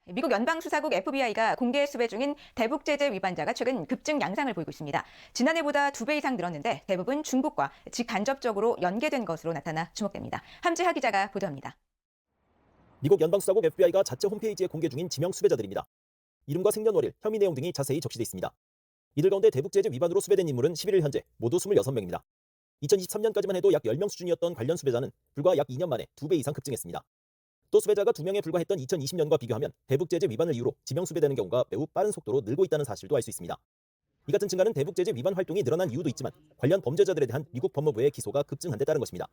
미국 연방수사국 FBI가 공개 수배 중인 대북 제재 위반자가 최근 급증 양상을 보이고 있습니다. 지난해보다 2배 이상 늘었는데 대부분 중국과 직간접적으로 연계된 것으로 나타나 주목됩니다. 함지하 기자가 보도합니다. 미국 연방수사국 FBI가 자체 홈페이지에 공개 중인 지명 수배자들입니다. 이름과 생년월일, 혐의 내용 등이 자세히 적시돼 있습니다. 이들 가운데 대북 제재 위반으로 수배된 인물은 11일 현재 모두 26명입니다. 2023년까지만 해도 약 10명 수준이었던 관련 수배자는 불과 약 2년 만에 2배 이상 급증했습니다. 또 수배자가 2명에 불과했던 2020년과 비교하면 대북 제재 위반을 이유로 지명 수배되는 경우가 매우 빠른 속도로 늘고 있다는 사실도 알 수 있습니다. 이 같은 증가는 대북 제재 위반 활동이 늘어난 이유도 있지만 관련 범죄자들에 대한 미국 법무부의 기소가 급증한 데 따른 것입니다.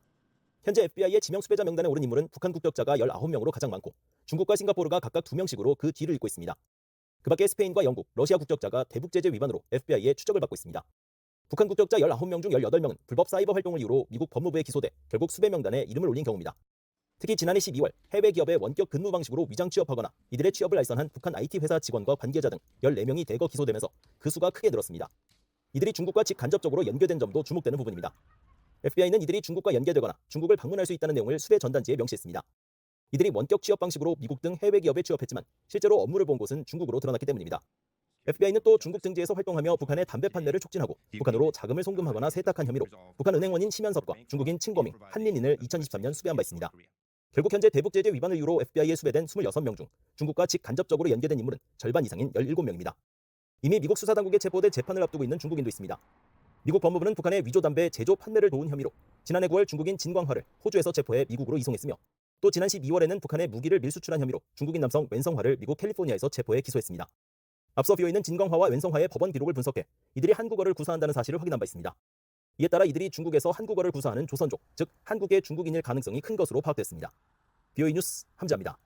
현재 FBI의 지명 수배자 명단에 오른 인물은 북한 국적자가 19명으로 가장 많고 중국과 싱가포르가 각각 2명씩으로 그 뒤를 잇고 있습니다. 그 밖에 스페인과 영국, 러시아 국적자가 대북 제재 위반으로 FBI의 추적을 받고 있습니다. 북한 국적자 19명 중 18명은 불법 사이버 활동을 이유로 미국 법무부에 기소돼 결국 수배 명단에 이름을 올린 경우입니다. 특히 지난해 12월 해외 기업의 원격 근무 방식으로 위장 취업하거나 이들의 취업을 알선한 북한 IT 회사 직원과 관계자 등 14명이 대거 기소되면서 그 수가 크게 늘었습니다. 이들이 중국과 직간접적으로 연계된 점도 주목되는 부분입니다. FBI는 이들이 중국과 연계되거나 중국을 방문할 수 있다는 내용을 수배 전단지에 명시했습니다. 이들이 원격 취업 방식으로 미국 등 해외 기업에 취업했지만 실제로 업무를 본 곳은 중국으로 드러났기 때문입니다. FBI는 또 중국 등지에서 활동하며 북한의 담배 판매를 촉진하고 북한으로 자금을 송금하거나 세탁한 혐의로 북한 은행원인 심현섭과 중국인 친거밍, 한린인을 2023년 수배한 바 있습니다. 결국 현재 대북 제재 위반을 이유로 FBI에 수배된 26명 중 중국과 직간접적으로 연계된 인물은 절반 이상인 17명입니다. 이미 미국 수사당국에 체포돼 재판을 앞두고 있는 중국인도 있습니다. 미국 법무부는 북한의 위조 담배 제조 판매를 도운 혐의로 지난해 9월 중국인 진광화를 호주에서 체포해 미국으로 이송했으며 또 지난 12월에는 북한에 무기를 밀수출한 혐의로 중국인 남성 웬성화를 미국 캘리포니아에서 체포해 기소했습니다. 앞서 비어있는 진광화와 웬성화의 법원 기록을 분석해 이들이 한국어를 구사한다는 사실을 확인한 바 있습니다. 이에 따라 이들이 중국에서 한국어를 구사하는 조선족, 즉 한국의 중국인일 가능성이 큰 것으로 파악됐습니다. BOE 뉴스 함지아입니다.